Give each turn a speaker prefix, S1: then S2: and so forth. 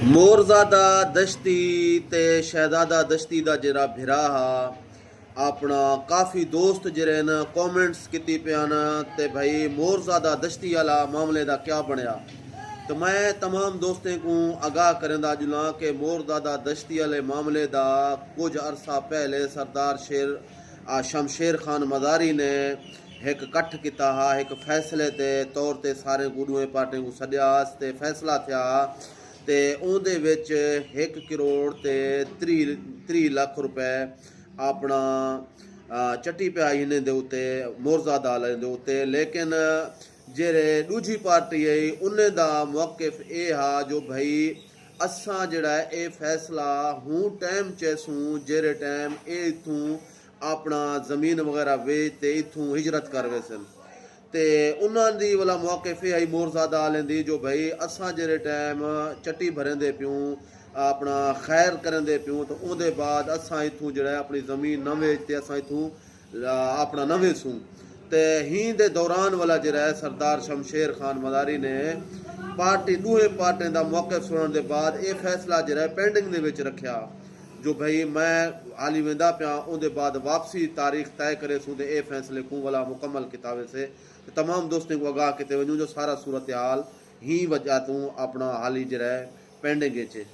S1: मोरज़ादा दश्ती ते शहजादा दश्ती दा जिहड़ा भिरा हा अपना काफ़ी दोस्त जिहड़े न कॉमेंट्स कीती पियान ते भाई मोरज़ादा दश्ती वाला मामले दा क्या बनया। तो मैं तमाम दोस्तें को आगाह करेंदा जुला कि मोरज़ादा दश्ती वाले मामले दा कुछ अरसा पहले सरदार शमशेर खान मज़ारी ने एक कट्ठ किया हा, एक फैसले के तौर ते सारे गुडुए पार्टियों को सद्या ते फैसला थिया ते उहदे विच 1 करोड़ ते 30 लाख रुपए अपना चट्टी पिया इन्हें दे उत्ते मोरज़ादा वाले दे उत्ते। लेकिन जेरे दूजी पार्टी आई उन्हें दा मौक़िफ़ ये हा जो भाई असां जिहड़ा ये फैसला हूँ टाइम चैसूँ जेरे टाइम ये इत्थूं अपना ज़मीन वगैरह वेच ते इत्थूं हिजरत कर वैसन ते उन्हां दी वाला मौक़िफ़ आई मोरज़ादा वालें दी जो भाई असां जेरे टाइम चट्टी भरेंदे पियूं अपना खैर करेंदे पियूं तो उहदे बाद असां इत्थूं जिहड़ा अपनी ज़मीन न वेचते असां इत्थूं अपना न वेसूं। ते ही दे दौरान वाला जिहड़ा है सरदार शमशेर खान मज़ारी ने पार्टी दूहे पार्टियों का मौक़िफ़ सुनने के बाद ये फैसला जिहड़ा है पेंडिंग दे विच रखिया जो भाई मैं हाली वेंदा पिया उहदे बाद वापसी तारीख तय करे सूं ते ये फैसले को वाला मुकम्मल किता वैसे तमाम दोस्तों को आगाह किते वञूं जो सारा सूरत हाल ही वजह तू अपना हाली जिहड़ा है पेंडिंग च